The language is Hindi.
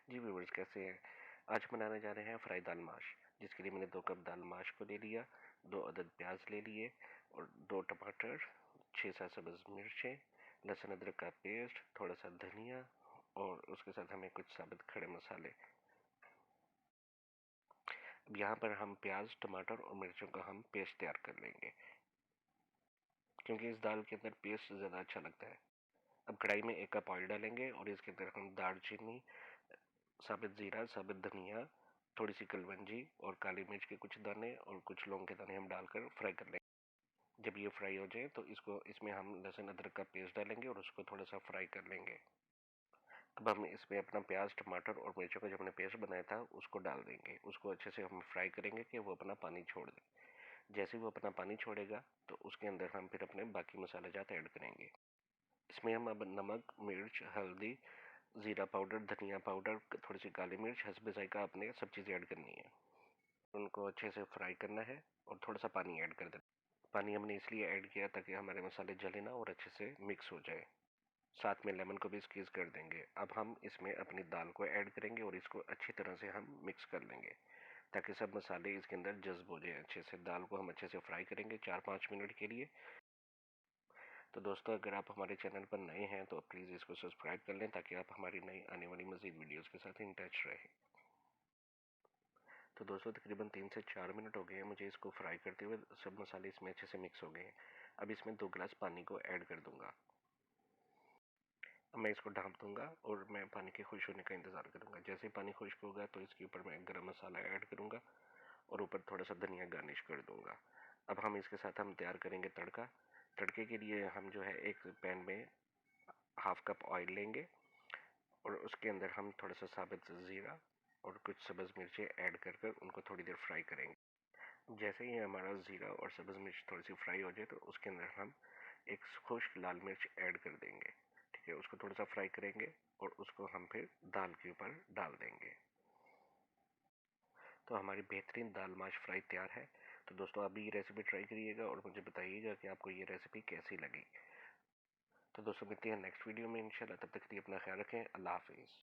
जी व्यूअर्स, कैसे हैं। आज बनाने जा रहे हैं फ्राई दाल माश, जिसके लिए मैंने 2 कप दाल माश को ले लिया, 2 अदद प्याज ले लिए और 2 टमाटर, 6-7 सब्ज़ मिर्चें, लहसुन अदरक का पेस्ट, थोड़ा सा धनिया और उसके साथ हमें कुछ साबुत खड़े मसाले। अब यहाँ पर हम प्याज, टमाटर और मिर्चों का हम पेस्ट तैयार कर लेंगे, क्योंकि इस दाल के अंदर पेस्ट ज़्यादा अच्छा लगता है। अब कढ़ाई में 1 कप ऑयल डालेंगे और इसके अंदर हम दालचीनी, साबुत ज़ीरा, साबुत धनिया, थोड़ी सी कलवंजी और काली मिर्च के कुछ दाने और कुछ लौंग के दाने हम डालकर फ्राई कर लेंगे। जब ये फ्राई हो जाए तो इसमें हम लहसुन अदरक का पेस्ट डालेंगे और उसको थोड़ा सा फ्राई कर लेंगे। अब हम इसमें अपना प्याज, टमाटर और मिर्चों का जो हमने पेस्ट बनाया था उसको डाल देंगे। उसको अच्छे से हम फ्राई करेंगे कि वो अपना पानी छोड़ दे। जैसे वो अपना पानी छोड़ेगा तो उसके अंदर हम फिर अपने बाकी मसाले जात ऐड करेंगे। इसमें हम अब नमक, मिर्च, हल्दी, ज़ीरा पाउडर, धनिया पाउडर, थोड़ी सी काली मिर्च, हस्ब ज़ायक़ा अपने सब चीज़ें ऐड करनी है। उनको अच्छे से फ्राई करना है और थोड़ा सा पानी ऐड कर देना। पानी हमने इसलिए ऐड किया ताकि हमारे मसाले जले ना और अच्छे से मिक्स हो जाए। साथ में लेमन को भी स्क्वीज़ कर देंगे। अब हम इसमें अपनी दाल को ऐड करेंगे और इसको अच्छी तरह से हम मिक्स कर लेंगे ताकि सब मसाले इसके अंदर जज्ब हो जाए अच्छे से। दाल को हम अच्छे से फ्राई करेंगे 4-5 मिनट के लिए। तो दोस्तों, अगर आप हमारे चैनल पर नए हैं तो प्लीज़ इसको सब्सक्राइब कर लें ताकि आप हमारी नई आने वाली मज़ीद वीडियोज़ के साथ इन टच रहें। तो दोस्तों, तकरीबन 3 से 4 मिनट हो गए हैं मुझे इसको फ्राई करते हुए। सब मसाले इसमें अच्छे से मिक्स हो गए हैं। अब इसमें 2 गिलास पानी को ऐड कर दूंगा। अब मैं इसको ढाँप दूंगा और मैं पानी के खुश होने का इंतज़ार करूंगा। जैसे ही पानी खुश्क होगा तो इसके ऊपर मैं गरम मसाला ऐड करूंगा और ऊपर थोड़ा सा धनिया गार्निश कर दूंगा। अब हम इसके साथ हम तैयार करेंगे तड़का। तड़के के लिए हम जो है एक पैन में हाफ कप ऑयल लेंगे और उसके अंदर हम थोड़ा सा साबुत ज़ीरा और कुछ सब्ज़ मिर्चें ऐड कर कर उनको थोड़ी देर फ्राई करेंगे। जैसे ही हमारा ज़ीरा और सब्ज़ मिर्च थोड़ी सी फ्राई हो जाए तो उसके अंदर हम एक खुश्क लाल मिर्च ऐड कर देंगे। ठीक है, उसको थोड़ा सा फ्राई करेंगे और उसको हम फिर दाल के ऊपर डाल देंगे। तो हमारी बेहतरीन दाल माश फ्राई तैयार है। तो दोस्तों, आप भी ये रेसिपी ट्राई करिएगा और मुझे बताइएगा कि आपको ये रेसिपी कैसी लगी। तो दोस्तों, मिलते हैं नेक्स्ट वीडियो में इंशाल्लाह। तब तक के लिए अपना ख्याल रखें। अल्लाह हाफिज़।